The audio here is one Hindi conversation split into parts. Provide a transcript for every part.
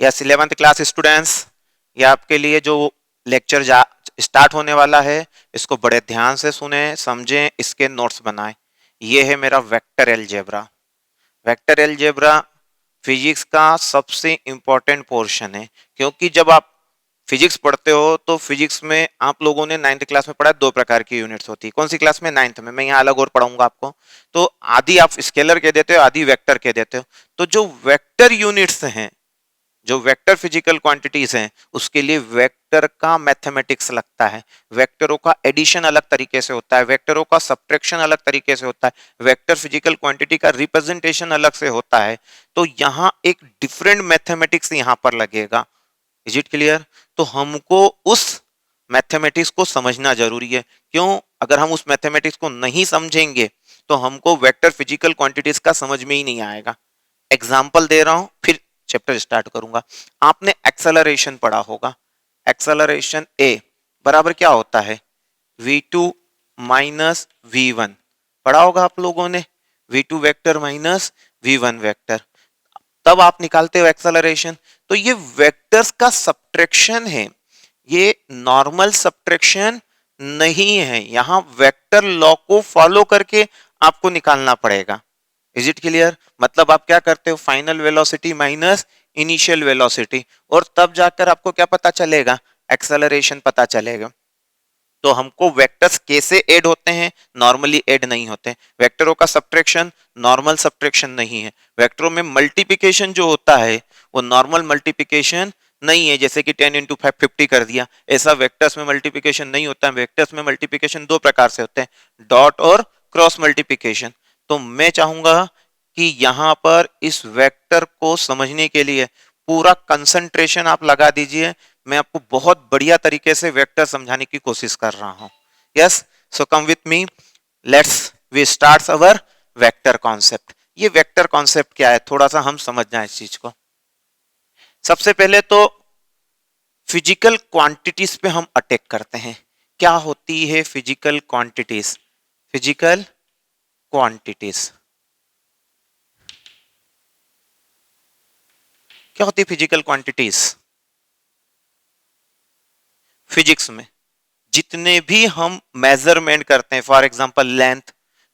यस 11th क्लास स्टूडेंट्स, ये आपके लिए जो लेक्चर स्टार्ट होने वाला है इसको बड़े ध्यान से सुने, समझें, इसके नोट्स बनाएं। ये है मेरा vector algebra. Vector algebra physics का सबसे इंपॉर्टेंट पोर्शन है, क्योंकि जब आप फिजिक्स पढ़ते हो तो फिजिक्स में आप लोगों ने 9th क्लास में पढ़ा, दो प्रकार की यूनिट्स होती है। कौन सी क्लास में? 9th में। मैं यहाँ अलग और पढ़ाऊंगा आपको। तो आधी आप स्केलर कह देते हो, आधी वेक्टर कह देते हो। तो जो वेक्टर यूनिट्स हैं, जो वेक्टर फिजिकल क्वांटिटीज हैं, उसके लिए वेक्टर का मैथमेटिक्स लगता है। वेक्टरों का एडिशन अलग तरीके से होता है, वेक्टरों का सब्ट्रैक्शन अलग तरीके से होता है, वेक्टर फिजिकल क्वांटिटी का रिप्रेजेंटेशन अलग से होता है। तो यहाँ एक डिफरेंट मैथमेटिक्स यहाँ पर लगेगा। Is it clear? तो हमको उस मैथमेटिक्स को समझना जरूरी है। क्यों? अगर हम उस मैथमेटिक्स को नहीं समझेंगे तो हमको वेक्टर फिजिकल क्वांटिटीज का समझ में ही नहीं आएगा। एग्जाम्पल दे रहा हूं, फिर चैप्टर स्टार्ट करूंगा। आपने एक्सेलरेशन पढ़ा होगा। एक्सेलरेशन ए बराबर क्या होता है? v2 माइनस v1 पढ़ा होगा आप लोगों ने। v2 vector minus v1 vector, तब आप निकालते हो एक्सेलरेशन। तो ये वेक्टर्स का सब्ट्रैक्शन है, ये नॉर्मल सब्ट्रैक्शन नहीं है। यहां वेक्टर लॉ को फॉलो करके आपको निकालना पड़ेगा। Is it clear? मतलब आप क्या करते हो? Final velocity minus initial velocity, और तब जाकर आपको क्या पता चलेगा? एक्सेलरेशन पता चलेगा। तो हमको वेक्टर्स कैसे ऐड होते हैं? नॉर्मली ऐड नहीं होते। वेक्टरों का सब्ट्रैक्शन नॉर्मल सब्ट्रैक्शन नहीं है। वेक्टरों में मल्टीप्लिकेशन जो होता है वो नॉर्मल मल्टीप्लिकेशन नहीं है, जैसे कि 10 इंटू 5 50 कर दिया, ऐसा वेक्टर्स में मल्टीप्लिकेशन नहीं होता है। वेक्टर्स में मल्टीप्लिकेशन दो प्रकार से होते हैं, डॉट और क्रॉस मल्टीप्लिकेशन। तो मैं चाहूंगा कि यहां पर इस वेक्टर को समझने के लिए पूरा कंसंट्रेशन आप लगा दीजिए। मैं आपको बहुत बढ़िया तरीके से वेक्टर समझाने की कोशिश कर रहा हूं। Yes, so come with me, let's we start our vector concept. ये वेक्टर कॉन्सेप्ट क्या है, थोड़ा सा हम समझ जाए इस चीज को। सबसे पहले तो फिजिकल क्वांटिटीज पे हम अटैक करते हैं। क्या होती है फिजिकल क्वांटिटीज? फिजिकल क्वांटिटीज क्या होती है? फिजिकल क्वांटिटीज फिजिक्स में जितने भी हम मेजरमेंट करते हैं, फॉर एग्जांपल लेंथ,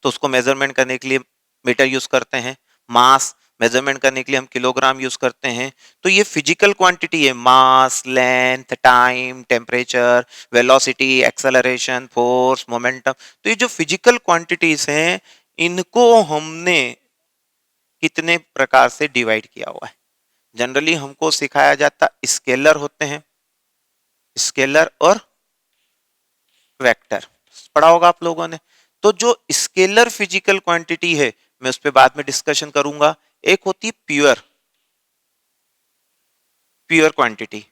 तो उसको मेजरमेंट करने के लिए मीटर यूज करते हैं। मास मेजरमेंट करने के लिए हम किलोग्राम यूज करते हैं। तो ये फिजिकल क्वांटिटी है। Mass, length, time, temperature, velocity, acceleration, force, momentum. तो ये जो फिजिकल क्वांटिटीज हैं, इनको हमने कितने प्रकार से डिवाइड किया हुआ है? जनरली हमको सिखाया जाता स्केलर होते हैं, स्केलर और वेक्टर पढ़ा होगा आप लोगों ने। तो जो स्केलर फिजिकल क्वांटिटी है, मैं उस पर बाद में डिस्कशन करूंगा। एक होती है pure, pure quantity.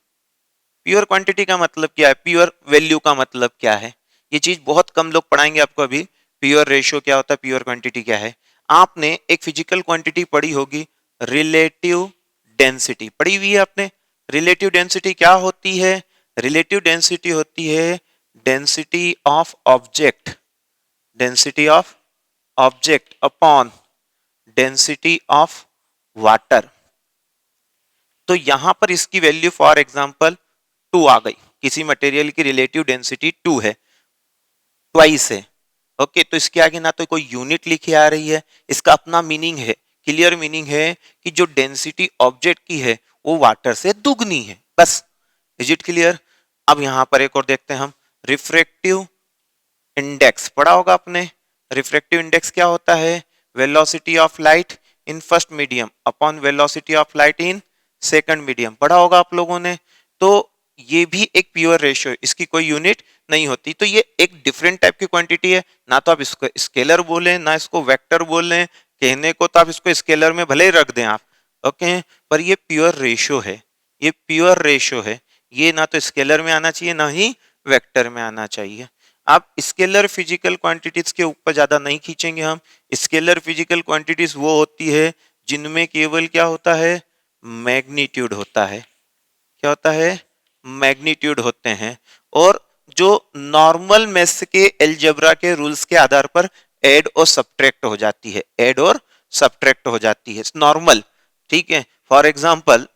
Pure quantity का मतलब क्या है? प्योर वैल्यू का मतलब क्या है? ये चीज बहुत कम लोग पढ़ाएंगे आपको अभी। प्योर रेशियो क्या होता है, प्योर क्वांटिटी क्या है? आपने एक फिजिकल क्वांटिटी पढ़ी होगी, रिलेटिव डेंसिटी पढ़ी हुई है आपने। रिलेटिव डेंसिटी क्या होती है? रिलेटिव डेंसिटी होती है density of object, density of object upon density of water. तो यहां पर इसकी वैल्यू फॉर एग्जांपल 2 आ गई। किसी मटेरियल की रिलेटिव डेंसिटी 2 है, ट्वाइस है। ओके, तो इसके आगे ना तो कोई यूनिट लिखी आ रही है, इसका अपना मीनिंग है, क्लियर मीनिंग है कि जो डेंसिटी ऑब्जेक्ट की है वो वाटर से दुगनी है, बस। Is it clear? अब यहां पर एक और देखते हैं हम, रिफ्रैक्टिव इंडेक्स पढ़ा होगा आपने। रिफ्रैक्टिव इंडेक्स क्या होता है? Velocity of light in first medium upon velocity of light in second medium पढ़ा होगा आप लोगों ने। तो ये भी एक प्योर रेशियो, इसकी कोई यूनिट नहीं होती। तो ये एक डिफरेंट टाइप की क्वांटिटी है। ना तो आप इसको स्केलर बोलें, ना इसको वेक्टर बोलें, कहने को तो आप इसको स्केलर में भले ही रख दें आप, ओके, पर ये प्योर रेशियो है। ये प्योर रेशियो है। ये ना तो स्केलर में आना चाहिए, ना ही वेक्टर में आना चाहिए। आप स्केलर फिजिकल क्वांटिटीज के ऊपर ज्यादा नहीं खींचेंगे हम। स्केलर फिजिकल क्वांटिटीज वो होती है जिनमें केवल क्या होता है? मैग्नीट्यूड होता है। क्या होता है? मैग्नीट्यूड होते हैं। और जो नॉर्मल मैथ्स के अलजेब्रा के रूल्स के आधार पर ऐड और सब्ट्रैक्ट हो जाती है, ऐड और सब्ट्रैक्ट हो जाती है, नॉर्मल। ठीक है, फॉर एग्जांपल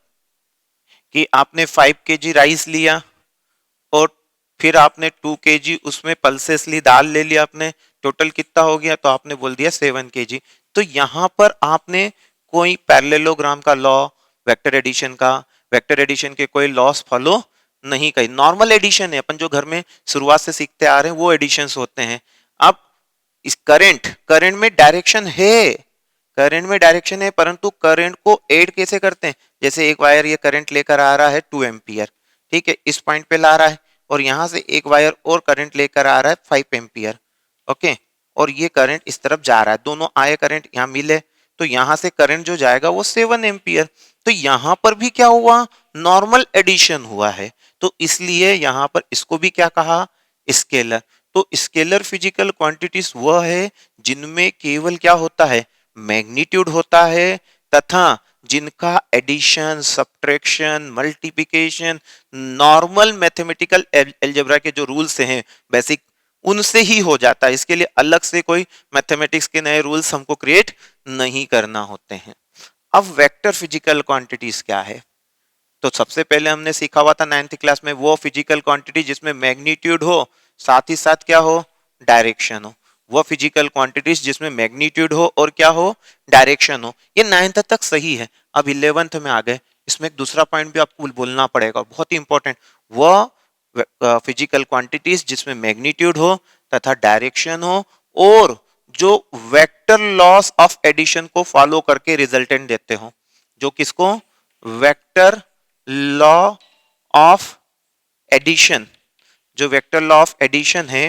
कि आपने 5 kg राइस लिया और फिर आपने 2 kg उसमें पल्सेस ली, दाल ले लिया आपने, टोटल कितना हो गया, तो आपने बोल दिया 7 kg। तो यहां पर आपने कोई पैरेललोग्राम का लॉ, वेक्टर एडिशन का, वेक्टर एडिशन के कोई लॉस फॉलो नहीं करी, नॉर्मल एडिशन है, अपन जो घर में शुरुआत से सीखते आ रहे हैं वो एडिशंस होते हैं। अब इस करंट करंट में डायरेक्शन है, करंट में डायरेक्शन है, परंतु करंट को ऐड कैसे करते हैं, जैसे एक वायर ये करंट लेकर आ रहा है 2 एम्पियर, ठीक है, इस पॉइंट पे ला रहा है, और यहां से एक वायर और करंट लेकर आ रहा है 5 एम्पियर, ओके, और ये करंट इस तरफ जा रहा है, दोनों आए करंट यहाँ मिले, तो यहां से करंट जो जाएगा वो 7 एम्पियर। तो यहां पर भी क्या हुआ, नॉर्मल एडिशन हुआ है, तो इसलिए यहां पर इसको भी क्या कहा, स्केलर। तो स्केलर फिजिकल क्वांटिटीज वह है जिनमें केवल क्या होता है, मैग्नीट्यूड होता है, तथा जिनका addition, subtraction, multiplication normal mathematical algebra के जो रूल्स हैं बेसिक, उनसे ही हो जाता है। इसके लिए अलग से कोई मैथमेटिक्स के नए रूल्स हमको क्रिएट नहीं करना होते हैं। अब वेक्टर फिजिकल क्वांटिटीज क्या है, तो सबसे पहले हमने सीखा हुआ था 9th क्लास में, वो फिजिकल क्वांटिटी जिसमें मैग्नीट्यूड हो, साथ ही साथ क्या हो, डायरेक्शन हो, वो फिजिकल क्वांटिटीज जिसमें मैग्नीट्यूड हो और क्या हो, डायरेक्शन हो। ये 9th तक सही है। अब 11th में आ गए, इसमें एक दूसरा पॉइंट भी आपको बोलना पड़ेगा, बहुत ही इंपॉर्टेंट, वो फिजिकल क्वांटिटीज जिसमें मैग्नीट्यूड हो तथा डायरेक्शन हो, और जो वेक्टर लॉस ऑफ एडिशन को फॉलो करके रिजल्टेंट देते हो, जो किसको, वेक्टर लॉ ऑफ एडिशन, जो वेक्टर लॉ ऑफ एडिशन है,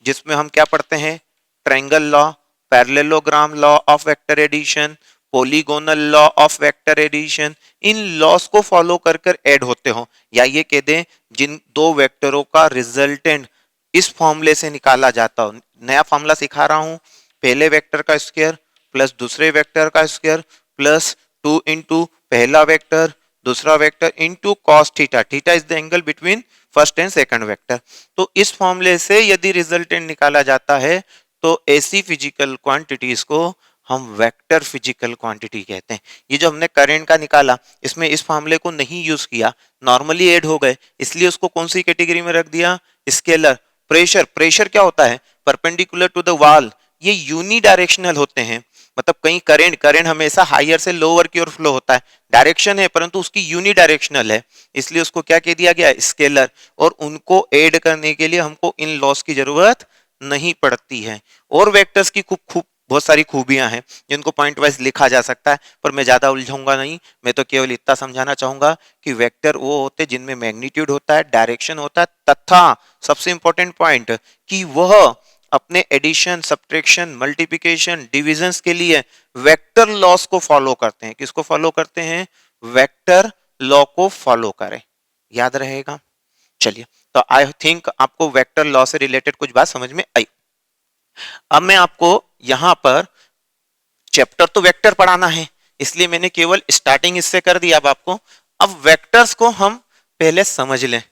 जिसमें हम क्या पढ़ते हैं, triangle law, parallelogram law of vector addition, polygonal law of vector addition, इन लॉस को फॉलो कर कर ऐड होते हो, या ये कह दें जिन दो वेक्टरों का रिजल्टेंट इस फॉर्मूले से निकाला जाता हो। नया फॉर्मूला सिखा रहा हूं, पहले वेक्टर का स्क्वायर प्लस दूसरे वेक्टर का स्क्वायर प्लस 2 इंटू पहला वेक्टर दूसरा vector into cos theta, theta is the angle between first and second vector. तो इस फॉर्मूले से यदि रिजल्टेंट निकाला जाता है तो ऐसी फिजिकल क्वांटिटीज को हम वेक्टर फिजिकल क्वांटिटी कहते हैं। ये जो हमने करंट का निकाला, इसमें इस फॉर्मूले को नहीं यूज किया, नॉर्मली ऐड हो गए, इसलिए उसको कौन सी कैटेगरी में रख दिया, स्केलर। प्रेशर, प्रेशर क्या होता है, परपेंडिकुलर टू द वॉल, ये यूनी डायरेक्शनल होते हैं, मतलब कहीं करंट करंट हमेशा हायर से लोअर की ओर फ्लो होता है, डायरेक्शन है परंतु उसकी यूनी डायरेक्शनल है, इसलिए उसको क्या कह दिया गया, स्केलर। और उनको ऐड करने के लिए हमको इन लॉस की जरूरत नहीं पड़ती है। और वेक्टर्स की खूब खूब बहुत सारी खूबियां हैं जिनको पॉइंट वाइज लिखा जा सकता है, पर मैं ज्यादा उलझूंगा नहीं, मैं तो केवल इतना समझाना चाहूंगा कि वेक्टर वो होते हैं जिनमें मैग्नीट्यूड होता है, डायरेक्शन होता है, तथा सबसे इंपॉर्टेंट पॉइंट कि वह अपने एडिशन, सब्ट्रैक्शन, मल्टीप्लिकेशन, डिविजन्स के लिए वेक्टर लॉस को फॉलो करते हैं। किसको फॉलो करते हैं, वेक्टर लॉ को फॉलो करें, याद रहेगा। चलिए, तो आई थिंक आपको वेक्टर लॉ से रिलेटेड कुछ बात समझ में आई। अब मैं आपको यहां पर चैप्टर तो वेक्टर पढ़ाना है, इसलिए मैंने केवल स्टार्टिंग इससे कर दिया। अब आपको, अब वेक्टर्स को हम पहले समझ लें,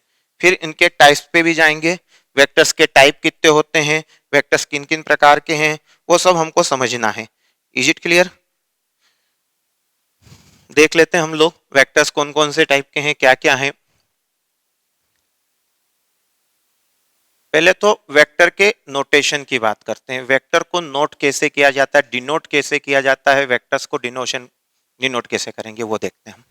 फिर इनके टाइप्स पे भी जाएंगे, वेक्टर्स के टाइप कितने होते हैं, वेक्टर्स किन किन प्रकार के हैं, वो सब हमको समझना है। Is it clear? देख लेते हैं हम लोग वेक्टर्स कौन कौन से टाइप के हैं, क्या क्या है। पहले तो वेक्टर के नोटेशन की बात करते हैं, वेक्टर को नोट कैसे किया जाता है, डिनोट कैसे किया जाता है, वेक्टर्स को डिनोट कैसे करेंगे वो देखते हैं हम।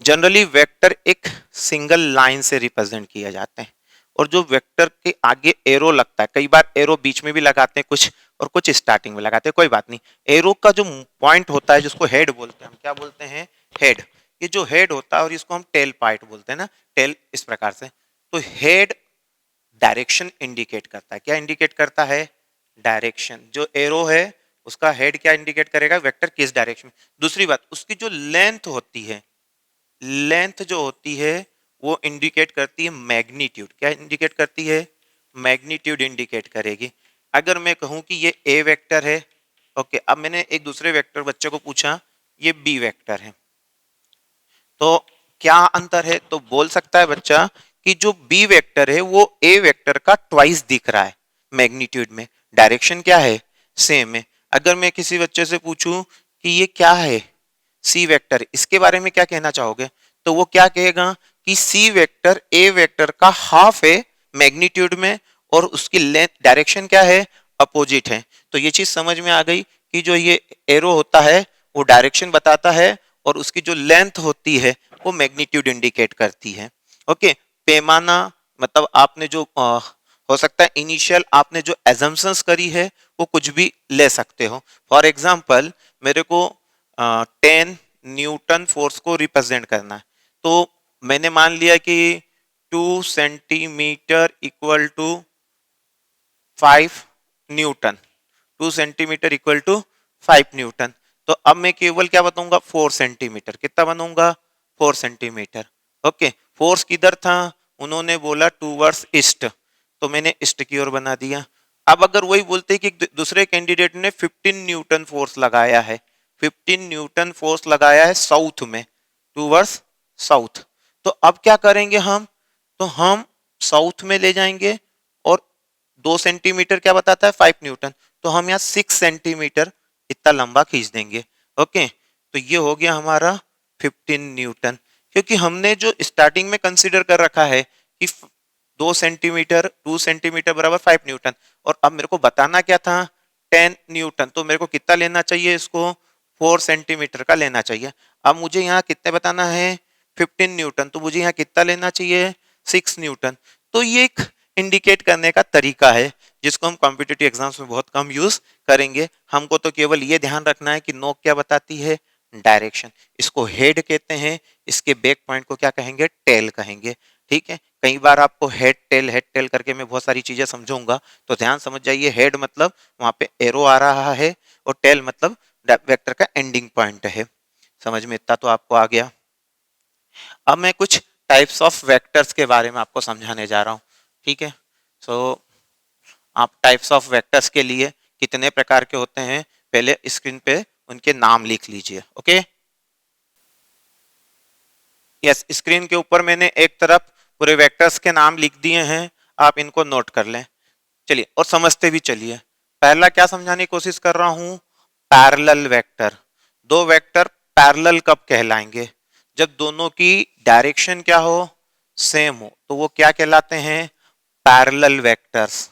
जनरली वेक्टर एक सिंगल लाइन से रिप्रेजेंट किया जाते हैं, और जो वेक्टर के आगे एरो लगता है, कई बार एरो बीच में भी लगाते हैं कुछ, और कुछ स्टार्टिंग में लगाते हैं, कोई बात नहीं। एरो का जो पॉइंट होता है जिसको हेड बोलते हैं, हम क्या बोलते हैं, हेड। ये जो हेड होता है और इसको हम टेल पार्ट बोलते हैं ना, टेल इस प्रकार से। तो हेड डायरेक्शन इंडिकेट करता है, क्या इंडिकेट करता है, डायरेक्शन। जो एरो है उसका हेड क्या इंडिकेट करेगा, वेक्टर किस डायरेक्शन में। दूसरी बात, उसकी जो लेंथ होती है, लेंथ जो होती है वो इंडिकेट करती है मैग्नीट्यूड, क्या इंडिकेट करती है, मैग्नीट्यूड इंडिकेट करेगी। अगर मैं कहूं कि ये ए वेक्टर है, ओके, अब मैंने एक दूसरे वेक्टर बच्चे को पूछा ये बी वेक्टर है, तो क्या अंतर है, तो बोल सकता है बच्चा कि जो बी वेक्टर है वो ए वेक्टर का ट्वाइस दिख रहा है मैग्नीट्यूड में, डायरेक्शन क्या है, सेम है। अगर मैं किसी बच्चे से पूछूं कि ये क्या है, सी वेक्टर, इसके बारे में क्या कहना चाहोगे, तो वो क्या कहेगा कि सी वेक्टर ए वेक्टर का हाफ है मैग्नीट्यूड में और उसकी लेंथ डायरेक्शन क्या है, अपोजिट है। तो ये चीज समझ में आ गई कि जो ये एरो होता है वो डायरेक्शन बताता है और उसकी जो लेंथ होती है वो मैग्नीट्यूड इंडिकेट करती है। ओके, पैमाना मतलब आपने जो हो सकता है इनिशियल आपने जो एजम्पशंस करी है वो कुछ भी ले सकते हो। फॉर एग्जांपल मेरे को 10 न्यूटन फोर्स को रिप्रेजेंट करना है, तो मैंने मान लिया कि 2 centimetre equal to 5 newton, 2 centimetre equal to 5 newton. तो अब मैं केवल क्या बताऊंगा, 4 सेंटीमीटर। कितना बनूंगा, 4 सेंटीमीटर। ओके, फोर्स किधर था, उन्होंने बोला टूवर्ड्स ईस्ट, तो मैंने ईस्ट की ओर बना दिया। अब अगर वही बोलते कि दूसरे कैंडिडेट ने 15 न्यूटन फोर्स लगाया है, 15 न्यूटन फोर्स लगाया है साउथ में, टूवर्ड्स साउथ, तो अब क्या करेंगे हम, तो हम साउथ में ले जाएंगे और 2 सेंटीमीटर क्या बताता है, 5 न्यूटन, तो हम यहाँ 6 सेंटीमीटर इतना लंबा खींच देंगे। ओके, तो ये हो गया हमारा 15 न्यूटन, क्योंकि हमने जो स्टार्टिंग में कंसीडर कर रखा है कि 2 सेंटीमीटर 2 सेंटीमीटर बराबर 5 न्यूटन, और अब मेरे को बताना क्या था, 10 न्यूटन, तो मेरे को कितना लेना चाहिए इसको, 4 सेंटीमीटर का लेना चाहिए। अब मुझे यहाँ कितने बताना है, 15 न्यूटन, तो मुझे यहाँ कितना लेना चाहिए, 6 न्यूटन। तो ये एक इंडिकेट करने का तरीका है जिसको हम कॉम्पिटिटिव एग्जाम्स में बहुत कम यूज करेंगे। हमको तो केवल ये ध्यान रखना है कि नोक क्या बताती है, डायरेक्शन। इसको हेड कहते हैं, इसके बैक पॉइंट को क्या कहेंगे, टेल कहेंगे। ठीक है, कई बार आपको हेड टेल करके मैं बहुत सारी चीजें समझाऊंगा, तो ध्यान समझ जाइए। हेड मतलब वहां पे एरो आ रहा है और टेल मतलब वेक्टर का एंडिंग पॉइंट है। समझ में इतना तो आपको आ गया। अब मैं कुछ टाइप्स ऑफ वेक्टर्स के बारे में आपको समझाने जा रहा हूँ। ठीक है, सो आप टाइप्स ऑफ वेक्टर्स के लिए कितने प्रकार के होते हैं पहले स्क्रीन पे उनके नाम लिख लीजिए। ओके, यस, स्क्रीन के ऊपर मैंने एक तरफ पूरे वेक्टर्स के नाम लिख दिए हैं, आप इनको नोट कर लें। चलिए और समझते भी चलिए। पहला क्या समझाने की कोशिश कर रहा हूं, पैरेलल वेक्टर। दो वेक्टर पैरेलल कब कहलाएंगे, जब दोनों की डायरेक्शन क्या हो, सेम हो, तो वो क्या कहलाते हैं, parallel vectors.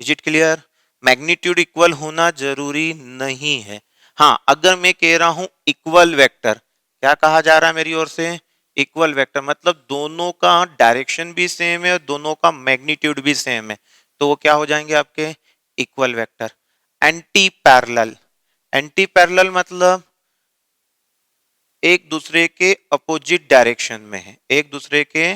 Is it clear. Magnitude equal होना जरूरी नहीं है। हाँ, अगर मैं कह रहा हूं इक्वल वेक्टर, क्या कहा जा रहा है मेरी ओर से, इक्वल वेक्टर मतलब दोनों का डायरेक्शन भी सेम है और दोनों का मैग्नीट्यूड भी सेम है, तो वो क्या हो जाएंगे आपके, equal vector. Anti parallel, anti parallel मतलब एक दूसरे के अपोजिट डायरेक्शन में है, एक दूसरे के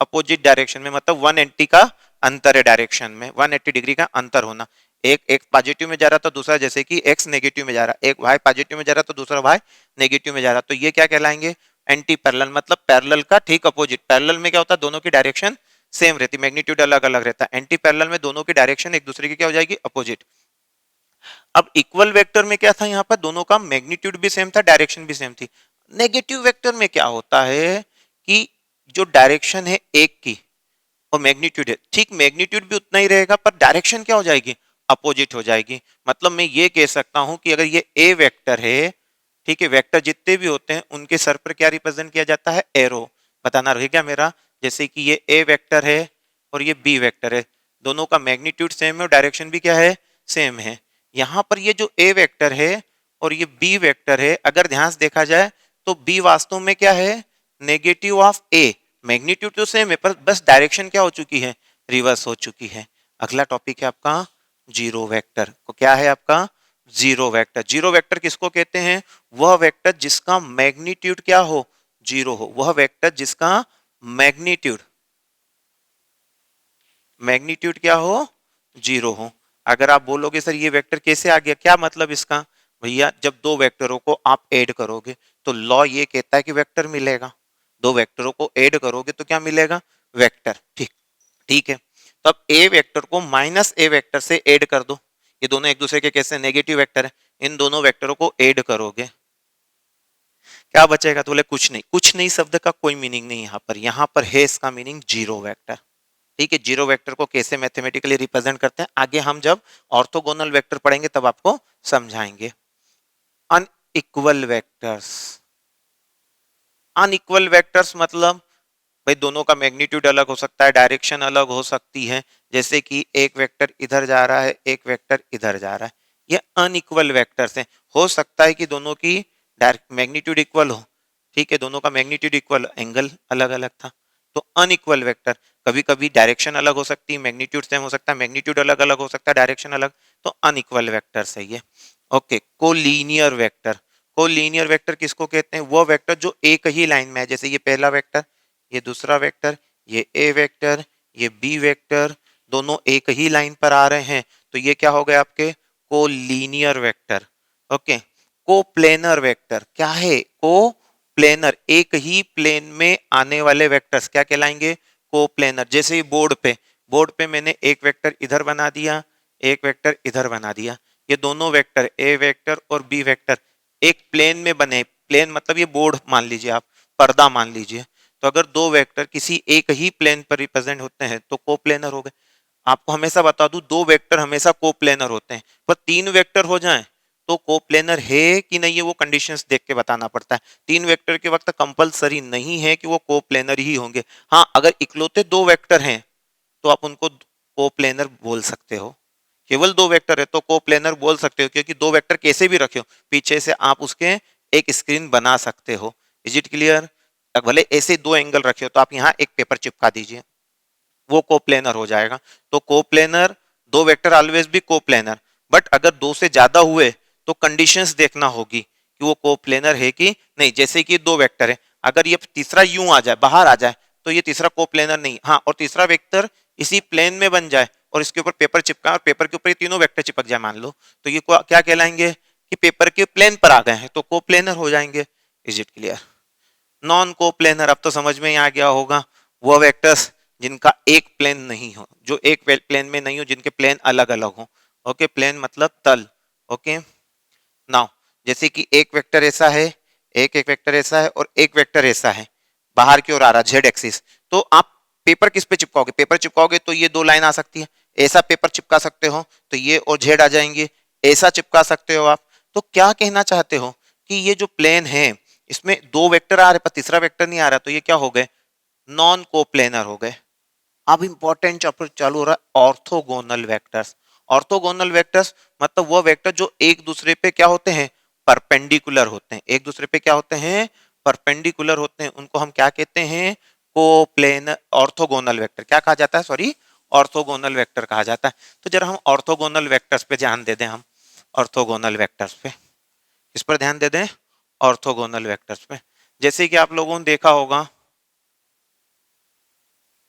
अपोजिट डायरेक्शन में मतलब 180 का अंतर है डायरेक्शन में, 180 डिग्री का अंतर होना। एक एक पॉजिटिव में जा रहा तो दूसरा, जैसे कि एक्स नेगेटिव में जा रहा, एक वाई पॉजिटिव में जा रहा तो दूसरा वाई नेगेटिव में जा रहा, तो ये क्या कहलाएंगे, एंटी पैरेलल। मतलब पैरेलल का ठीक अपोजिट। पैरेलल में क्या होता है, दोनों की डायरेक्शन सेम रहती, मैग्नीट्यूड अलग अलग रहता है। एंटी पैरेलल में दोनों की डायरेक्शन एक दूसरे की क्या हो जाएगी, अपोजिट। अब इक्वल वेक्टर में क्या था, यहाँ पर दोनों का मैग्नीट्यूड भी सेम था, डायरेक्शन भी सेम थी। नेगेटिव वेक्टर में क्या होता है कि जो डायरेक्शन है एक की और मैग्नीट्यूड है, ठीक मैग्नीट्यूड भी उतना ही रहेगा पर डायरेक्शन क्या हो जाएगी, अपोजिट हो जाएगी। मतलब मैं ये कह सकता हूं कि अगर ये ए वेक्टर है, ठीक है, वेक्टर जितने भी होते हैं उनके सर पर क्या रिप्रेजेंट किया जाता है, एरो। बताना रहेगा मेरा, जैसे कि ये ए वेक्टर है और ये बी वेक्टर है, दोनों का मैग्नीट्यूड सेम है और डायरेक्शन भी क्या है, सेम है। यहाँ पर ये जो ए वेक्टर है और ये बी वेक्टर है, अगर ध्यान से देखा जाए तो बी वास्तव में क्या है, नेगेटिव ऑफ ए। मैग्नीट्यूड तो सेम है पर बस डायरेक्शन क्या हो चुकी है, रिवर्स हो चुकी है। अगला टॉपिक है आपका जीरो वेक्टर। को क्या है आपका, जीरो वेक्टर। जीरो वेक्टर किसको कहते हैं, वह वेक्टर जिसका मैग्नीट्यूड क्या हो, जीरो हो। वह वेक्टर जिसका मैग्नीट्यूड मैग्नीट्यूड क्या हो, जीरो हो। अगर आप बोलोगे सर ये वेक्टर कैसे आ गया, क्या मतलब इसका, भैया जब दो वेक्टरों को आप ऐड करोगे तो लॉ ये कहता है कि वेक्टर मिलेगा। दो वेक्टरों को ऐड करोगे तो क्या मिलेगा, वेक्टर। ठीक, ठीक है। तो अब ए वेक्टर को माइनस ए वेक्टर से ऐड कर दो, ये दोनों एक दूसरे के कैसे नेगेटिव वेक्टर है, इन दोनों वेक्टरों को ऐड करोगे, क्या बचेगा, तो बोले कुछ नहीं। कुछ नहीं शब्द का कोई मीनिंग नहीं यहाँ पर है इसका मीनिंग जीरो वेक्टर। ठीक है, जीरो वेक्टर को कैसे मैथमेटिकली रिप्रेजेंट करते हैं आगे हम जब ऑर्थोगोनल वेक्टर पढ़ेंगे तब आपको समझाएंगे। अनइक्वल वेक्टर्स, अनइक्वल वेक्टर्स मतलब भाई दोनों का मैग्नीट्यूड अलग हो सकता है, डायरेक्शन अलग हो सकती है, जैसे कि एक वेक्टर इधर जा रहा है, एक वेक्टर इधर जा रहा है, ये अनइक्वल वेक्टर्स हैं। हो सकता है कि दोनों की मैग्नीट्यूड इक्वल हो, ठीक है, दोनों का मैग्नीट्यूड इक्वल, एंगल अलग अलग था, तो अनइक्वल वेक्टर। कभी कभी डायरेक्शन अलग हो सकती है, मैग्नीट्यूड सेम हो सकता है, मैग्नीट्यूड अलग अलग हो सकता है, डायरेक्शन अलग, तो अनइक्वल वेक्टर्स है ये। Okay, collinear vector. Collinear vector किसको कहते हैं? वो वेक्टर जो एक ही लाइन में है, जैसे ये पहला वेक्टर, ये दूसरा वेक्टर, ये ए वेक्टर, ये बी वेक्टर, दोनों एक ही लाइन पर आ रहे हैं, तो ये क्या हो गए आपके? Collinear vector. Okay, coplanar vector क्या है? कोप्लेनर, एक ही प्लेन में आने वाले वेक्टर्स क्या कहलाएंगे? कोप्लेनर। जैसे बोर्ड पे मैंने एक वेक्टर इधर बना दिया, एक वेक्टर इधर बना दिया, ये दोनों वेक्टर ए वेक्टर और बी वेक्टर एक प्लेन में बने। प्लेन मतलब ये बोर्ड मान लीजिए आप, पर्दा मान लीजिए, तो अगर दो वेक्टर किसी एक ही प्लेन पर रिप्रेजेंट होते हैं तो कोप्लेनर हो गए। आपको हमेशा बता दूं, दो वेक्टर हमेशा कोप्लेनर होते हैं, पर तीन वेक्टर हो जाएं तो कोप्लेनर है कि नहीं है वो कंडीशंस देख के बताना पड़ता है। तीन वेक्टर के वक्त कंपलसरी नहीं है कि वो कोप्लेनर ही होंगे। हाँ, अगर इकलौते दो वेक्टर हैं तो आप उनको कोप्लेनर बोल सकते हो। केवल दो वेक्टर है तो कोप्लेनर बोल सकते हो, क्योंकि दो वेक्टर कैसे भी रखे हो पीछे से आप उसके एक स्क्रीन बना सकते हो। Is it clear? भले ऐसे दो एंगल रखे हो तो आप यहाँ एक पेपर चिपका दीजिए, वो कोप्लेनर हो जाएगा। तो कोप्लेनर, दो वेक्टर ऑलवेज भी कोप्लेनर, बट अगर दो से ज्यादा हुए तो कंडीशंस देखना होगी कि वो कोप्लेनर है कि नहीं। जैसे कि दो वेक्टर है, अगर ये तीसरा यूं आ जाए, बाहर आ जाए, तो ये तीसरा कोप्लेनर नहीं। हाँ, और तीसरा वेक्टर इसी प्लेन में बन जाए और इसके ऊपर पेपर चिपका और पेपर के ऊपर ये तीनों वेक्टर चिपक जाए मान लो, तो ये क्या कहलाएंगे? कि पेपर के प्लेन पर आ गए हैं, तो कोप्लेनर हो जाएंगे। Is it clear? Non coplanar, अब तो समझ में ही आ गया होगा, वो वेक्टर्स जिनका एक प्लेन नहीं हो, जो एक प्लेन में नहीं हो, जिनके प्लेन अलग अलग हो। ओके, प्लेन मतलब तल। ओके, नाउ जैसे कि एक वेक्टर ऐसा है, एक वेक्टर ऐसा है और एक वेक्टर ऐसा है, बाहर की ओर आ रहा जेड एक्सिस, तो आप पेपर किस पे चिपकाओगे? पेपर चिपकाओगे तो ये दो लाइन आ सकती है, ऐसा पेपर चिपका सकते हो तो ये और जेड आ जाएंगे, ऐसा चिपका सकते हो आप। तो क्या कहना चाहते हो कि ये जो प्लेन है इसमें दो वेक्टर आ रहे पर तीसरा वेक्टर नहीं आ रहा, तो ये क्या हो गए? नॉन कोप्लेनर हो गए। अब इंपॉर्टेंट चैप्टर चालू हो रहा है, ऑर्थोगोनल वेक्टर्स। ऑर्थोगोनल वेक्टर्स मतलब वो वेक्टर जो एक दूसरे पे क्या होते हैं? परपेंडिकुलर होते हैं। एक दूसरे पे क्या होते हैं? परपेंडिकुलर होते हैं, उनको हम क्या कहते हैं? कोप्लेनर, ऑर्थोगोनल वेक्टर क्या कहा जाता है? सॉरी, ऑर्थोगोनल वेक्टर कहा जाता है। तो जरा हम ऑर्थोगोनल वेक्टर्स पे ध्यान दे दें। हम ऑर्थोगोनल वेक्टर्स पे किस पर ध्यान दे दें? ऑर्थोगोनल वेक्टर्स पे। जैसे कि आप लोगों ने देखा होगा,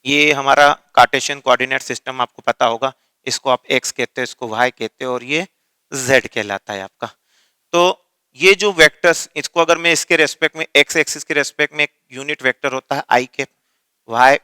ये हमारा कार्टेशियन कोऑर्डिनेट सिस्टम आपको पता होगा, इसको आप एक्स कहते हो, इसको वाई कहते हो और ये जेड कहलाता है आपका। तो ये जो वेक्टर्स, इसको अगर मैं इसके रेस्पेक्ट में, एक्स एक्सिस के रेस्पेक्ट में एक यूनिट वेक्टर होता है आई कैप, वाई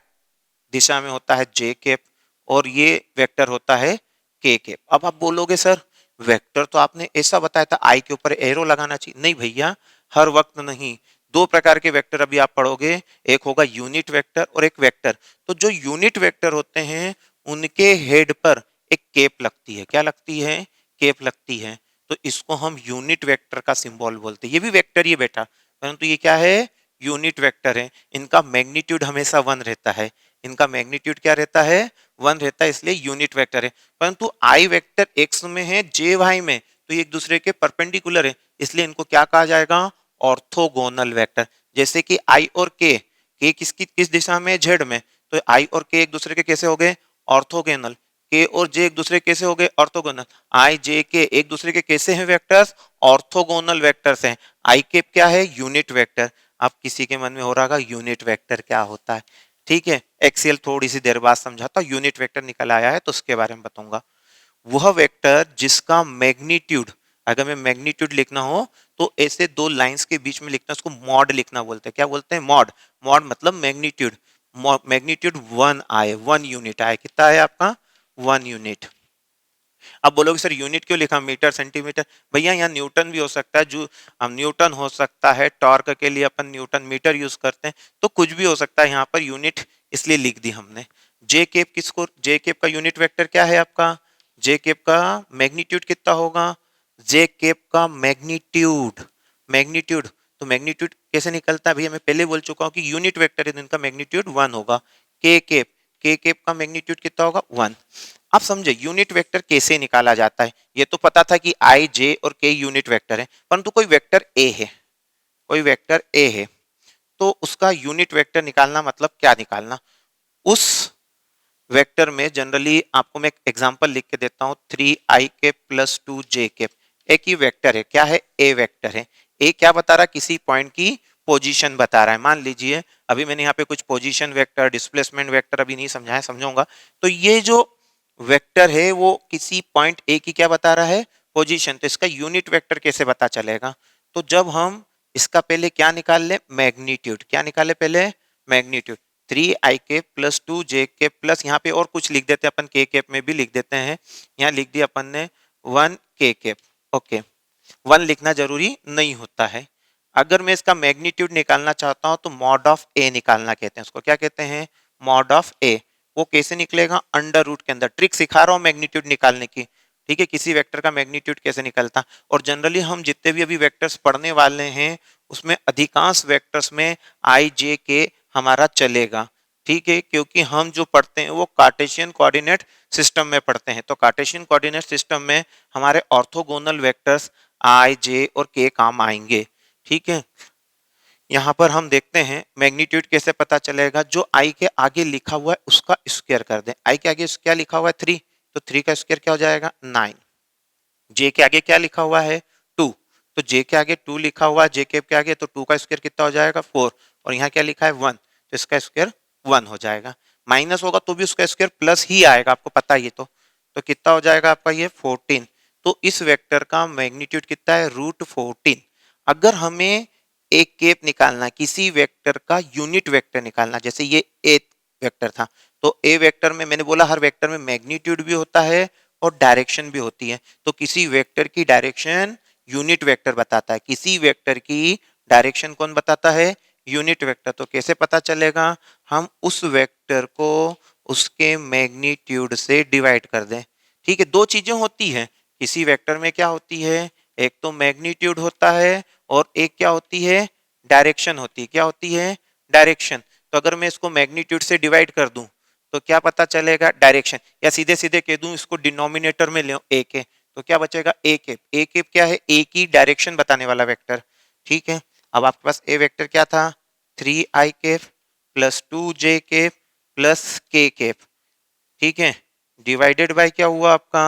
दिशा में होता है जे कैप और ये वेक्टर होता है के कैप। अब आप बोलोगे सर वेक्टर तो आपने ऐसा बताया था आई के ऊपर एरो लगाना चाहिए। नहीं भैया, हर वक्त नहीं। दो प्रकार के वेक्टर अभी आप पढ़ोगे, एक होगा यूनिट वेक्टर और एक वेक्टर। तो जो यूनिट वेक्टर होते हैं उनके हेड पर एक केप लगती है। क्या लगती है? केप लगती है। तो इसको हम यूनिट वेक्टर का सिंबल बोलते हैं। ये भी वेक्टर ही है बेटा, परंतु ये क्या है? यूनिट वेक्टर है। इनका मैग्नीट्यूड हमेशा 1 रहता है। इनका मैग्नीट्यूड क्या रहता है? 1 रहता है, इसलिए यूनिट वेक्टर है। परंतु आई वेक्टर एक्स में है, जे वाई में, तो ये एक दूसरे के परपेंडिकुलर है, इसलिए इनको क्या कहा जाएगा? Orthogonal vector. जैसे कि आई और के किसकी किस दिशा में? जेड में, तो आई और के एक दूसरे के कैसे हो गए? ऑर्थोगोनल। के और जे एक दूसरे कैसे हो गए? ऑर्थोगोनल। आई जे के एक दूसरे के कैसे हैं वेक्टर्स? ऑर्थोगोनल वेक्टर्स हैं। आई कैप क्या है? Unit vector. अब किसी के मन में हो रहा होगा यूनिट वेक्टर क्या होता है? ठीक है, एक्सीएल थोड़ी सी देर बाद समझाता हूं। यूनिट वेक्टर निकल आया है तो उसके बारे में बताऊंगा। वह वेक्टर जिसका मैग्नीट्यूड, अगर मैं मैग्नीट्यूड लिखना हो तो ऐसे दो लाइंस के बीच में लिखना, उसको मॉड लिखना बोलते हैं। क्या बोलते हैं? मॉड। मॉड मतलब मैग्नीट्यूड। मैग्नीट्यूड 1 आए, 1 यूनिट आए। कितना है आपका? 1 यूनिट। अब बोलोगे सर यूनिट क्यों लिखा, मीटर सेंटीमीटर? भैया यहाँ न्यूटन भी हो सकता है, जो हम न्यूटन हो सकता है, टॉर्क के लिए अपन न्यूटन मीटर यूज करते हैं, तो कुछ भी हो सकता है। यहाँ पर यूनिट इसलिए लिख दी हमने। जे केप किसको, जे केप का यूनिट वेक्टर क्या है आपका? जे केप का मैग्नीट्यूड कितना होगा? जे केप का मैग्नीट्यूड, मैग्नीट्यूड तो मैग्नीट्यूड कैसे निकलता है भैया, मैं पहले बोल चुका हूँ कि यूनिट वेक्टर है तो इनका मैग्नीट्यूड 1 होगा। के केप का मैग्नीट्यूड कितना होगा 1। आप समझे यूनिट वेक्टर कैसे निकाला जाता है, ये तो पता था कि आई जे और के यूनिट वेक्टर है, परंतु कोई वेक्टर ए है, कोई वेक्टर ए है तो उसका यूनिट वेक्टर निकालना मतलब क्या निकालना, उस वेक्टर में जनरली आपको मैं एक एग्जांपल लिख के देता हूं, 3i cap plus 2j cap एक ही वेक्टर है, क्या है ए वेक्टर है। ए क्या बता रहा है, किसी पॉइंट की पोजीशन बता रहा है। मान लीजिए अभी मैंने यहाँ पे कुछ पोजीशन वेक्टर डिस्प्लेसमेंट वेक्टर अभी नहीं समझाया, समझाऊंगा। तो ये जो वेक्टर है वो किसी पॉइंट ए की क्या बता रहा है, पोजीशन। तो इसका यूनिट वेक्टर कैसे पता चलेगा, तो जब हम इसका पहले क्या निकाल ले, मैग्नीट्यूड। क्या निकाले पहले, magnitude. 3i cap plus 2j cap plus यहाँ पे और कुछ लिख देते हैं अपन, के केप में भी लिख देते हैं, यहाँ लिख दिया अपन ने 1k केप। ओके, 1 लिखना जरूरी नहीं होता है। अगर मैं इसका मैग्नीट्यूड निकालना चाहता हूं तो मॉड ऑफ ए निकालना कहते हैं उसको, क्या कहते हैं, मॉड ऑफ ए। वो कैसे निकलेगा, अंडर रूट के अंदर। ट्रिक सिखा रहा हूं मैग्नीट्यूड निकालने की, ठीक है, किसी वेक्टर का मैग्नीट्यूड कैसे निकलता। और जनरली हम जितने भी अभी वेक्टर्स पढ़ने वाले हैं उसमें अधिकांश वेक्टर्स में आई जे के हमारा चलेगा, ठीक है, क्योंकि हम जो पढ़ते हैं वो कार्टेशियन कोऑर्डिनेट सिस्टम में पढ़ते हैं। तो कार्टेशियन कोऑर्डिनेट सिस्टम में हमारे ऑर्थोगोनल वेक्टर्स आई जे और के काम आएंगे, ठीक है। यहाँ पर हम देखते हैं मैग्नीट्यूड कैसे पता चलेगा, जो आई के आगे लिखा हुआ है उसका स्क्वायर कर दें। आई के आगे क्या लिखा हुआ है 3, तो 3 का स्क्वायर क्या हो जाएगा 9। जे के आगे क्या लिखा हुआ है 2, तो जे के आगे 2 लिखा हुआ है, जे के आगे, तो 2 का स्क्वायर कितना हो जाएगा 4। और यहाँ क्या लिखा है 1, तो इसका स्क्वायर 1 हो जाएगा। माइनस होगा तो भी उसका स्क्वायर प्लस ही आएगा, आपको पता ही तो कितना हो जाएगा आपका ये 14। तो इस वेक्टर का मैग्नीट्यूड कितना है √14। अगर हमें एक केप निकालना, किसी वेक्टर का यूनिट वेक्टर निकालना, जैसे ये ए वेक्टर था, तो ए वेक्टर में मैंने बोला हर वेक्टर में मैग्नीट्यूड भी होता है और डायरेक्शन भी होती है। तो किसी वेक्टर की डायरेक्शन यूनिट वेक्टर बताता है, किसी वेक्टर की डायरेक्शन कौन बताता है, यूनिट वेक्टर। तो कैसे पता चलेगा, हम उस वेक्टर को उसके मैग्नीट्यूड से डिवाइड कर दें, ठीक है। दो चीजें होती है किसी वेक्टर में, क्या होती है, एक तो मैग्नीट्यूड होता है और एक क्या होती है, डायरेक्शन होती है। क्या होती है, डायरेक्शन। तो अगर मैं इसको मैग्नीट्यूड से डिवाइड कर दूं तो क्या पता चलेगा, डायरेक्शन। या सीधे सीधे कह दूं इसको डिनोमिनेटर में ले ए के, तो क्या बचेगा ए केप। ए केप क्या है, ए की डायरेक्शन बताने वाला वेक्टर, ठीक है। अब आपके पास ए वेक्टर क्या था 3i cap plus 2j cap plus k cap, ठीक है, डिवाइडेड बाय क्या हुआ आपका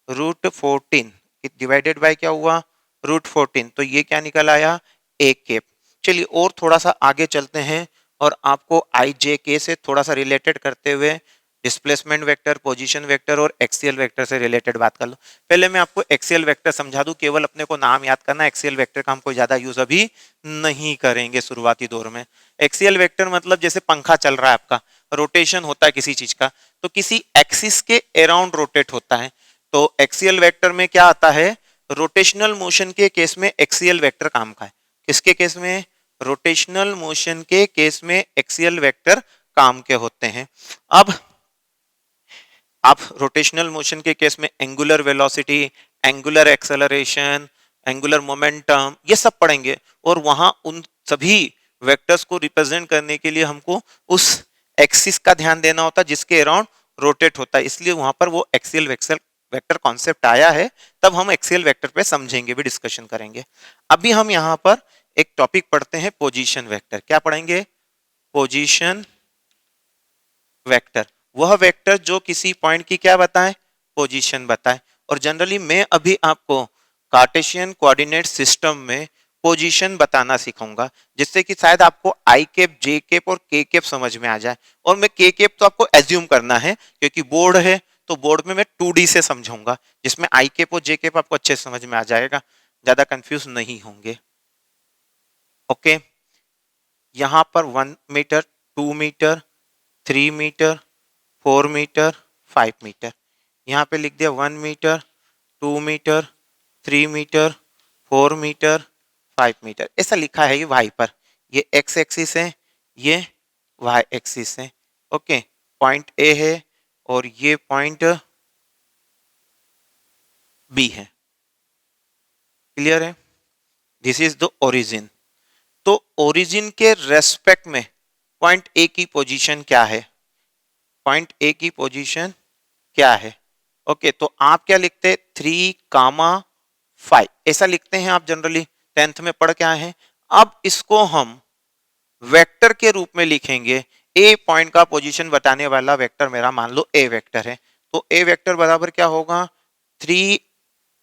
√14। डिवाइडेड बाय क्या हुआ √14, तो ये क्या निकल आया एक केप। चलिए और थोड़ा सा आगे चलते हैं और आपको आई जे के से थोड़ा सा रिलेटेड करते हुए डिस्प्लेसमेंट वेक्टर, पोजीशन वेक्टर और एक्सियल वेक्टर से रिलेटेड बात कर लो। पहले मैं आपको एक्सियल वेक्टर समझा दूं, केवल अपने को नाम याद करना, एक्सियल वेक्टर का हम कोई ज्यादा यूज अभी नहीं करेंगे शुरुआती दौर में। एक्सियल वेक्टर मतलब जैसे पंखा चल रहा है आपका, रोटेशन होता है किसी चीज का, तो किसी एक्सिस के अराउंड रोटेट होता है। तो एक्सियल वेक्टर में क्या आता है, रोटेशनल मोशन के केस में एक्सियल वेक्टर काम का है। किसके केस में, रोटेशनल मोशन के केस में एक्सियल वेक्टर काम के होते हैं। अब आप रोटेशनल मोशन के केस में angular velocity, angular acceleration, angular momentum, ये सब पढ़ेंगे। और वहां उन सभी वेक्टर्स को रिप्रेजेंट करने के लिए हमको उस एक्सिस का ध्यान देना होता है जिसके अराउंड रोटेट होता है, इसलिए वहां पर वो एक्सियल वेक्टर कॉन्सेप्ट आया है। तब हम एक्सियल वेक्टर पे समझेंगे भी, डिस्कशन करेंगे। अभी हम यहाँ पर एक टॉपिक पढ़ते हैं पोजीशन वेक्टर। क्या पढ़ेंगे, पोजीशन वेक्टर। वह वेक्टर जो किसी पॉइंट की क्या बताए, पोजीशन बताए। और जनरली मैं अभी आपको कार्टेशियन कोऑर्डिनेट सिस्टम में पोजीशन बताना सिखाऊंगा, जिससे कि शायद आपको आई केप, जे केप और के केप समझ में आ जाए। और मैं के केप तो आपको एज्यूम करना है क्योंकि बोर्ड है, तो बोर्ड में मैं 2D से समझाऊंगा, जिसमें आई केप और जे केप आपको अच्छे समझ में आ जाएगा, ज्यादा कंफ्यूज नहीं होंगे। ओके, यहाँ पर 1 metre, 2 metre, 3 metre, 4 metre, 5 metre, यहाँ पे लिख दिया 1 metre, 2 metre, 3 metre, 4 metre, 5 metre, ऐसा लिखा है ये वाई पर। ये एक्स एक्सिस है, ये वाई एक्सिस है। ओके, पॉइंट ए है और ये पॉइंट बी है। क्लियर है, दिस इज द ओरिजिन। तो ओरिजिन के रेस्पेक्ट में पॉइंट ए की पोजीशन क्या है, पॉइंट ए की पोजीशन क्या है। ओके, तो आप क्या लिखते हैं, 3, 5 ऐसा लिखते हैं आप जनरली, 10th में पढ़ के आए हैं। अब इसको हम वेक्टर के रूप में लिखेंगे। ए पॉइंट का पोजीशन बताने वाला वेक्टर मेरा मान लो ए वेक्टर है, तो ए वेक्टर बराबर क्या होगा, 3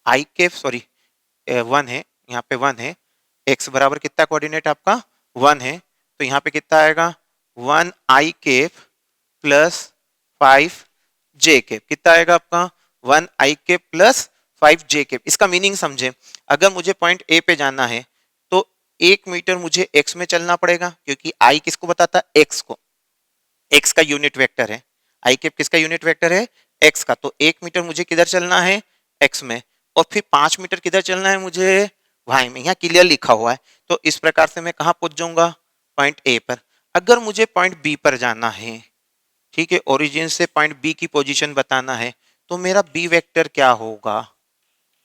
i के सॉरी 1 है, यहाँ पे 1 है, एक्स बराबर कितना कोऑर्डिनेट आपका 1 है, तो यहाँ पे कितना आएगा 1i प्लस 5j, कितना आएगा आपका 1i प्लस 5j। इसका मीनिंग समझे, अगर मुझे पॉइंट ए पे जाना है तो 1 मीटर मुझे एक्स में चलना पड़ेगा, क्योंकि आई किसको बताता है, एक्स को, एक्स का यूनिट वेक्टर है, आई कैप किसका यूनिट वेक्टर है, एक्स का। तो 1 मीटर मुझे किधर चलना है, एक्स में, और फिर 5 मीटर किधर चलना है मुझे, वाई में। यहाँ क्लियर लिखा हुआ है, तो इस प्रकार से मैं कहाँ पहुंच जाऊंगा, पॉइंट ए पर। अगर मुझे पॉइंट बी पर जाना है, ठीक है, ओरिजिन से पॉइंट बी की पोजीशन बताना है, तो मेरा बी वेक्टर क्या होगा,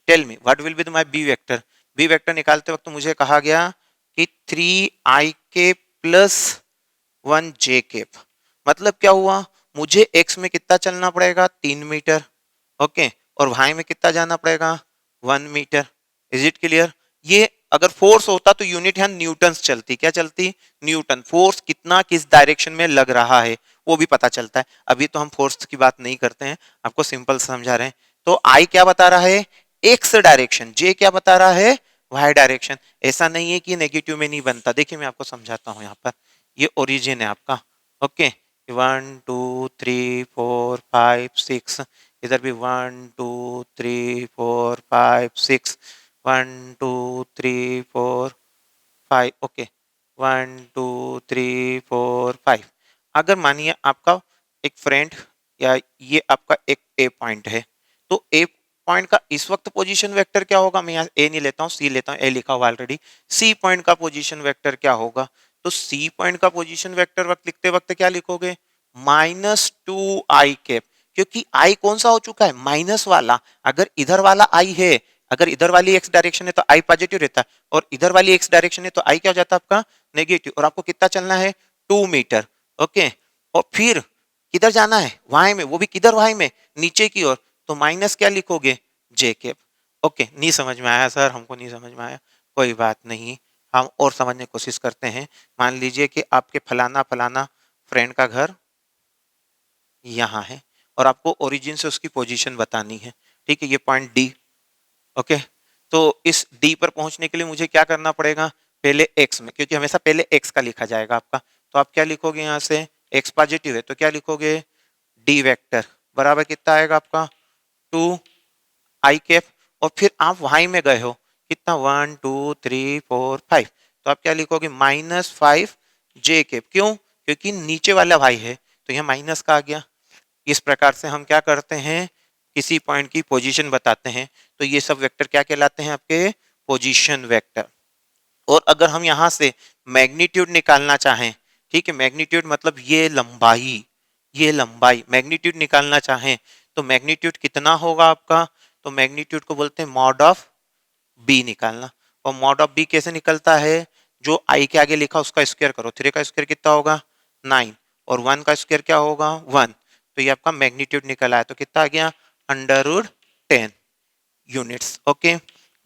tell me what will be my B vector. B vector निकालते वक्त मुझे कहा गया कि 3i प्लस 1j, मतलब क्या हुआ, मुझे एक्स में कितना चलना पड़ेगा, 3 मीटर, ओके, और वाई में कितना जाना पड़ेगा, 1 मीटर। Is it clear. ये अगर फोर्स होता तो यूनिट यहाँ न्यूटन्स चलती, क्या चलती, न्यूटन। फोर्स कितना किस डायरेक्शन में लग रहा है वो भी पता चलता है। अभी तो हम फोर्स की बात नहीं करते हैं, आपको सिंपल समझा रहे हैं। तो आई क्या बता रहा है, एक्स डायरेक्शन, जे क्या बता रहा है, वाई डायरेक्शन। ऐसा नहीं है कि नेगेटिव में नहीं बनता, देखिए मैं आपको समझाता हूँ। यहाँ पर ये ओरिजिन है आपका, ओके, 1 2 3 4 5 6, इधर भी 1 2 3 4 5 6, 1 2 3 4 5, ओके, 1 2 3 4 5। अगर मानिए आपका एक फ्रेंड या ये आपका एक ए पॉइंट है, तो ए पॉइंट का इस वक्त पोजीशन वेक्टर क्या होगा, मैं यहाँ ए नहीं लेता हूँ, सी लेता हूँ, ए लिखा हुआ ऑलरेडी। सी पॉइंट का पोजीशन वेक्टर क्या होगा, तो सी पॉइंट का पोजीशन वेक्टर वक्त लिखते वक्त क्या लिखोगे, -2i, क्योंकि आई कौन सा हो चुका है, माइनस वाला। अगर इधर वाला आई है, अगर इधर वाली एक्स डायरेक्शन है तो आई पॉजिटिव रहता है, और इधर वाली एक्स डायरेक्शन है तो आई क्या हो जाता है आपका, नेगेटिव। और आपको कितना चलना है, 2 मीटर, ओके, और फिर किधर जाना है, वाई में, वो भी किधर, वाई में, नीचे की ओर, तो माइनस क्या लिखोगे, j। ओके, नहीं समझ में आया सर, हमको नहीं समझ में आया, कोई बात नहीं, हम और समझने की कोशिश करते हैं। मान लीजिए कि आपके फलाना फलाना फ्रेंड का घर यहाँ है, और आपको ओरिजिन से उसकी पोजीशन बतानी है, ठीक है, ये पॉइंट डी, ओके। तो इस डी पर पहुंचने के लिए मुझे क्या करना पड़ेगा, पहले एक्स में, क्योंकि हमेशा पहले एक्स का लिखा जाएगा आपका, तो आप क्या लिखोगे, यहाँ से एक्स पॉजिटिव है तो क्या लिखोगे, डी वेक्टर बराबर कितना आएगा आपका, 2i, और फिर आप वाई में गए हो, कितना, 1 2 3 4 5, तो आप क्या लिखोगे, -5j। क्यों, क्योंकि नीचे वाला भाई है तो यहाँ माइनस का आ गया। इस प्रकार से हम क्या करते हैं, किसी पॉइंट की पोजीशन बताते हैं, तो ये सब वेक्टर क्या कहलाते हैं, आपके पोजीशन वेक्टर। और अगर हम यहाँ से मैग्नीट्यूड निकालना चाहें, ठीक है, मैग्नीट्यूड मतलब ये लंबाई, ये लंबाई मैग्नीट्यूड निकालना चाहें, तो मैग्नीट्यूड कितना होगा आपका, तो मैग्नीट्यूड को बोलते हैं मॉड ऑफ बी निकालना। और मॉड ऑफ बी कैसे निकलता है, जो आई के आगे लिखा उसका स्क्वायर करो, 3 का स्क्वायर कितना होगा, 9, और 1 का स्क्वायर क्या होगा, 1, तो ये आपका मैग्नीट्यूड निकल आया, तो कितना आ गया, √10 यूनिट्स, ओके,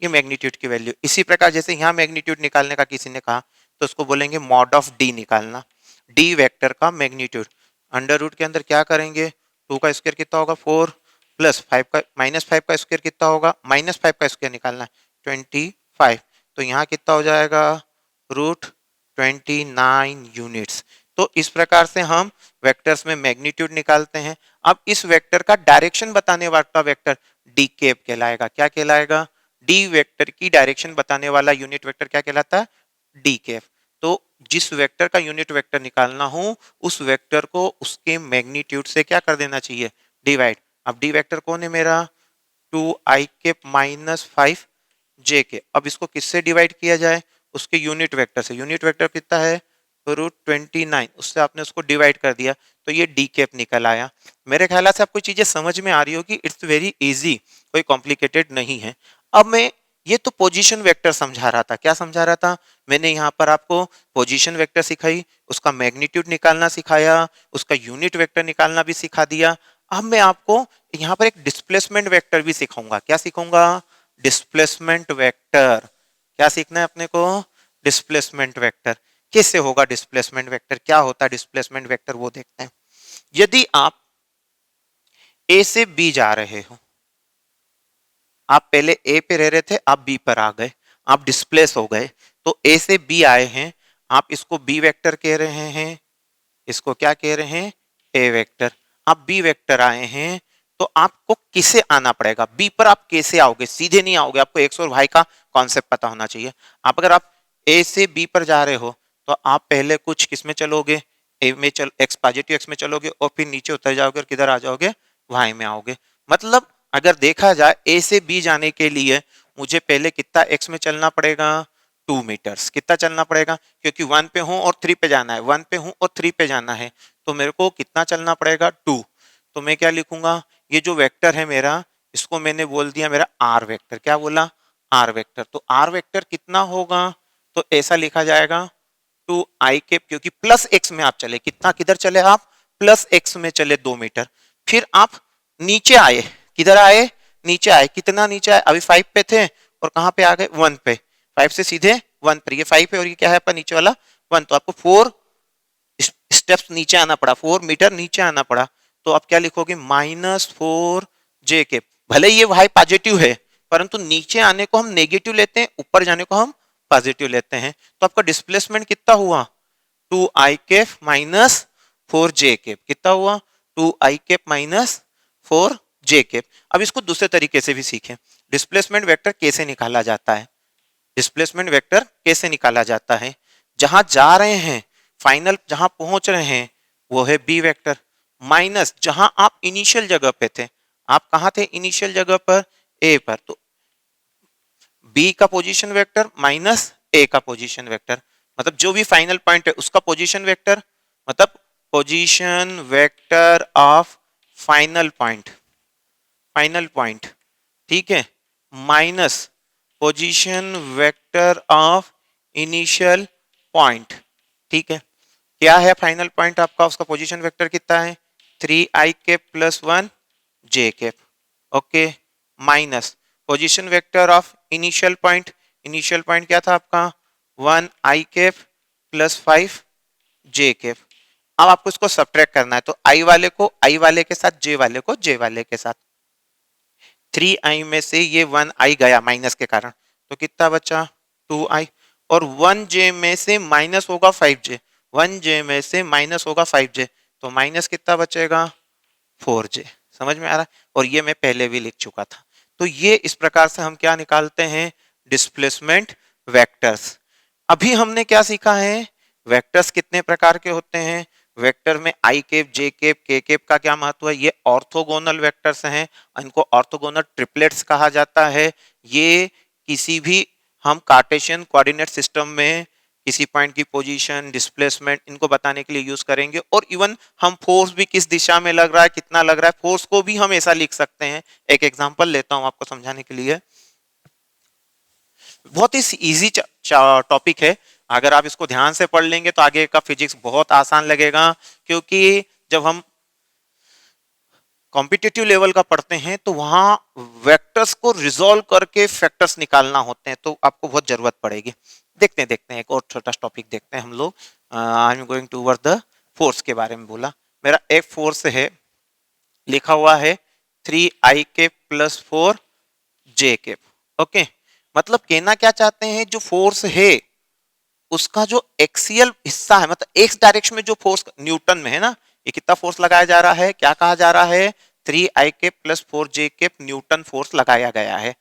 ये मैग्नीट्यूड की वैल्यू। इसी प्रकार जैसे यहाँ मैग्नीट्यूड निकालने का किसी ने कहा, तो उसको बोलेंगे मॉड ऑफ डी निकालना, डी वेक्टर का मैग्नीट्यूड। अंडर रूट के अंदर क्या करेंगे, 2 का स्क्वायर कितना होगा, 4, प्लस 5 का, -5 का स्क्वायर कितना होगा, -5 का स्क्वायर निकालना है, 25, तो यहाँ कितना हो जाएगा, √29 यूनिट्स। तो इस प्रकार से हम वेक्टर्स में मैग्नीट्यूड निकालते हैं। अब इस वेक्टर का डायरेक्शन बताने वाला वेक्टर डी कैप कहलाएगा, क्या कहलाएगा, डी वेक्टर की डायरेक्शन बताने वाला यूनिट वेक्टर क्या कहलाता है, डी कैप। तो जिस वेक्टर का यूनिट वेक्टर निकालना हो, उस वेक्टर को उसके मैग्नीट्यूड से क्या कर देना चाहिए, डिवाइड। अब डी वेक्टर कौन है मेरा, 2i-5j। अब इसको किससे डिवाइड किया जाए, उसके यूनिट वेक्टर से। यूनिट वेक्टर कितना है, √29, उससे आपने उसको डिवाइड कर दिया, तो ये डी कैप निकल आया। मेरे ख्याल से आपको चीजें समझ में आ रही होगी, इट्स वेरी इजी, कोई कॉम्प्लिकेटेड नहीं है। अब मैं ये तो पोजीशन वेक्टर समझा रहा था। क्या समझा रहा था? मैंने यहाँ पर आपको पोजीशन वेक्टर सिखाई, उसका मैग्नीट्यूड निकालना सिखाया, उसका यूनिट वेक्टर निकालना भी सिखा दिया। अब मैं आपको यहाँ पर एक डिस्प्लेसमेंट वेक्टर भी सिखाऊंगा। क्या सिखाऊंगा? Displacement vector. क्या सीखना है अपने को? Displacement vector. कैसे होगा डिस्प्लेसमेंट वेक्टर, क्या होता है डिस्प्लेसमेंट वेक्टर, वो देखते हैं। यदि आप ए से बी जा रहे हो, आप पहले ए पे रह रहे थे, आप बी पर आ गए, आप डिस्प्लेस हो गए, तो ए से बी आए हैं, आप इसको बी वेक्टर कह रहे हैं, इसको क्या कह रहे हैं? ए वेक्टर। आप बी वेक्टर आए हैं, तो आपको किसे आना पड़ेगा? बी पर आप कैसे आओगे? सीधे नहीं आओगे, आपको एक्स और वाई का कॉन्सेप्ट पता होना चाहिए। आप अगर आप ए से बी पर जा रहे हो, तो आप पहले कुछ किस में चलोगे? ए में चल, एक्स पॉजिटिव एक्स में चलोगे, और फिर नीचे उतर जाओगे और किधर आ जाओगे? वाई में आओगे। मतलब अगर देखा जाए ए से बी जाने के लिए मुझे पहले कितना एक्स में चलना पड़ेगा? 2 मीटर्स। कितना चलना पड़ेगा? क्योंकि 1 पे हूं और 3 पे जाना है, 1 पे हूं और 3 पे जाना है, तो मेरे को कितना चलना पड़ेगा? 2। तो मैं क्या लिखूंगा? ये जो वेक्टर है मेरा, इसको मैंने बोल दिया मेरा आर वेक्टर। क्या बोला? R vector. तो आर वेक्टर कितना होगा? तो ऐसा लिखा जाएगा 2i कैप, क्योंकि प्लस एक्स में आप चले। कितना, किधर चले आप? प्लस एक्स में चले 2 मीटर। फिर आप नीचे आए, किधर आए? नीचे आए। कितना नीचे आए? अभी 5 पे थे और कहां पे आ गए? 1 पे। 5 से सीधे 1 पर। ये 5 है और ये क्या है आपका नीचे वाला? 1। तो आपको 4 स्टेप्स नीचे आना पड़ा, 4 मीटर नीचे आना पड़ा। तो आप क्या लिखोगे? -4 j कैप। भले ये y पॉजिटिव है, परंतु नीचे आने को हम नेगेटिव लेते हैं, ऊपर जाने को हम पॉजिटिव लेते हैं। तो आपका डिस्प्लेसमेंट कितना हुआ? 2i cap minus 4j cap. कितना हुआ? 2i cap minus 4j cap. अब इसको दूसरे तरीके से भी सीखें। डिस्प्लेसमेंट वेक्टर कैसे निकाला जाता है? डिस्प्लेसमेंट वेक्टर कैसे निकाला जाता है? जहां जा रहे हैं, फाइनल जहां पहुंच रहे हैं, वो है बी वेक्टर, माइनस जहां आप इनिशियल जगह पे थे। आप कहां थे इनिशियल जगह पर? ए पर। तो बी का पोजीशन वेक्टर माइनस ए का पोजीशन वेक्टर, मतलब जो भी फाइनल पॉइंट है उसका पोजीशन वेक्टर, मतलब position vector of final point, final point, ठीक है, minus position vector of initial point. ठीक है, क्या है फाइनल पॉइंट आपका? उसका पोजीशन वेक्टर कितना है? 3i cap plus 1j cap. Okay, minus position vector of initial point. Initial point क्या था आपका? 1i cap plus 5j cap. अब आपको इसको सब्ट्रैक्ट करना है, तो i वाले को i वाले के साथ, j वाले को j वाले के साथ। 3i में से ये 1i गया माइनस के कारण, तो कितना बचा? 2i। और 1j में से माइनस होगा 5j, 1j में से माइनस होगा 5j, तो माइनस कितना बचेगा? 4j। समझ में आ रहा है? और ये मैं पहले भी लिख चुका था। तो ये इस प्रकार से हम क्या निकालते हैं? Displacement vectors. अभी हमने क्या सीखा है? वेक्टर्स कितने प्रकार के होते हैं? वेक्टर में i cap, j cap, k cap का क्या महत्व है? ये ऑर्थोगोनल वेक्टर्स हैं, इनको ऑर्थोगोनल ट्रिपलेट्स कहा जाता है। ये किसी भी हम कार्टेशियन कोऑर्डिनेट सिस्टम में किसी पॉइंट की पोजीशन, डिस्प्लेसमेंट, इनको बताने के लिए यूज करेंगे। और इवन हम फोर्स भी किस दिशा में लग रहा है, कितना लग रहा है, फोर्स को भी हम ऐसा लिख सकते हैं। एक एग्जांपल लेता हूं आपको समझाने के लिए। बहुत ही इजी टॉपिक है, अगर आप इसको ध्यान से पढ़ लेंगे तो आगे का फिजिक्स बहुत आसान लगेगा। क्योंकि जब हम कॉम्पिटिटिव लेवल का पढ़ते हैं तो वहां वेक्टर्स को रिजोल्व करके फैक्टर्स निकालना होते हैं, तो आपको बहुत जरूरत पड़ेगी। देखते हैं एक और छोटा टॉपिक देखते हैं हम लोग। I am going toward the force के बारे में बोला। मेरा एक फोर्स है, लिखा हुआ है 3i cap plus 4j cap. Okay, मतलब कहना क्या चाहते हैं? जो फोर्स है उसका जो एक्सियल हिस्सा है, मतलब एक्स डायरेक्शन में जो फोर्स न्यूटन में है ना, ये कितना फोर्स लगाया जा रहा है? क्या कहा जा रहा है? 3i cap plus 4j cap Newton force लगाया गया है।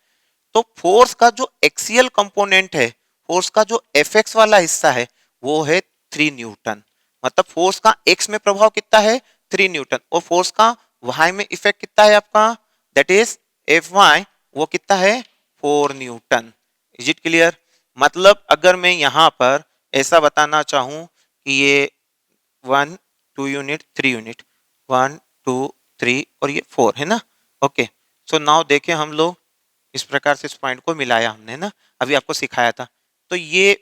तो फोर्स का जो एक्सियल कंपोनेंट है, फोर्स का जो एफएक्स वाला हिस्सा है, वो है 3 न्यूटन। मतलब फोर्स का एक्स में प्रभाव कितना है? 3 न्यूटन। और फोर्स का वाई में इफेक्ट कितना है आपका? दैट इज एफ वाई, वो कितना है? 4 न्यूटन। Is it clear? मतलब अगर मैं यहां पर ऐसा बताना चाहूं कि ये 1 2 यूनिट 3 यूनिट, 1 2 3 और ये 4 है ना। ओके, सो नाउ देखें हम लोग, इस प्रकार से इस पॉइंट को मिलाया हमने ना, अभी आपको सिखाया था। तो ये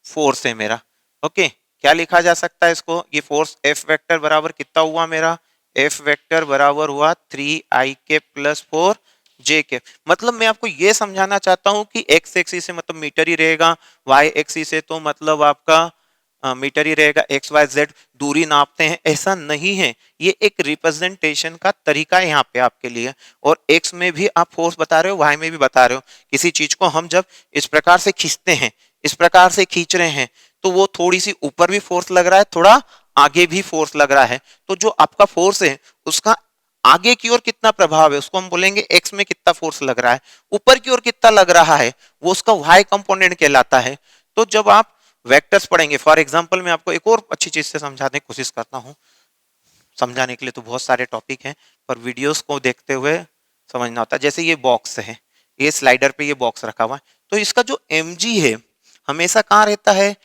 फोर्स है मेरा। ओके, क्या लिखा जा सकता है इसको, ये फोर्स एफ वेक्टर बराबर कितना हुआ मेरा, एफ वेक्टर बराबर हुआ 3i प्लस 4j। मतलब मैं आपको ये समझाना चाहता हूं कि एक्स एक्सिस से मतलब मीटर ही रहेगा, वाई एक्सिस से तो मतलब आपका मीटर ही रहेगा, एक्स वाई जेड दूरी नापते हैं, ऐसा नहीं है। ये एक रिप्रेजेंटेशन का तरीका है यहाँ पे आपके लिए। और एक्स में भी आप फोर्स बता रहे हो, वाई में भी बता रहे हो। किसी चीज को हम जब इस प्रकार से खींचते हैं, इस प्रकार से खींच रहे हैं, तो वो थोड़ी सी ऊपर भी फोर्स लग रहा है, थोड़ा आगे भी फोर्स लग रहा है। तो जो आपका फोर्स है उसका आगे की ओर कितना प्रभाव है उसको हम बोलेंगे एक्स में कितना फोर्स लग रहा है, ऊपर की ओर कितना लग रहा है वो उसका वाई कंपोनेंट कहलाता है। तो जब आप वेक्टर्स पढ़ेंगे, फॉर एग्जांपल मैं आपको एक और अच्छी चीज से समझाने की कोशिश करता हूँ। समझाने के लिए तो बहुत सारे टॉपिक हैं, पर वीडियोस को देखते हुए समझना होता है। जैसे ये बॉक्स है, ये स्लाइडर पे ये बॉक्स रखा हुआ है, तो इसका जो mg है हमेशा कहाँ रहता है,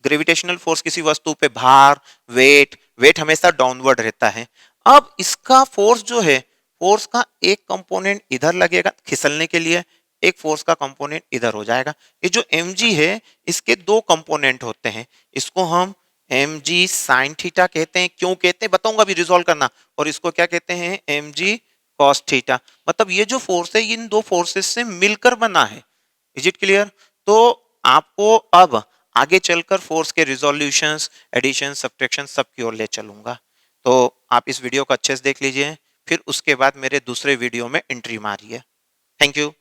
ग्रेविटेशनल फोर्स किसी वस्तु पे भार, वेट, वेट हमेशा डाउनवर्ड रहता है। अब इसका फोर्स जो है, फोर्स का एक कंपोनेंट इधर लगेगा खिसलने के लिए, एक फोर्स का कंपोनेंट इधर हो जाएगा। ये जो mg है इसके दो कंपोनेंट होते हैं, इसको हम mg sin थीटा कहते हैं। क्यों कहते हैं बताऊंगा, अभी रिजॉल्व करना। और इसको क्या कहते हैं, mg cos थीटा। मतलब ये जो फोर्स है इन दो फोर्सेस से मिलकर बना है। Is it clear? तो आपको अब आगे चलकर फोर्स के रिजोल्यूशंस, एडिशन, सब्ट्रैक्शन सब की ओर ले चलूंगा। तो आप इस वीडियो को अच्छे से देख लीजिए, फिर उसके बाद मेरे दूसरे वीडियो में एंट्री मारिए। Thank you.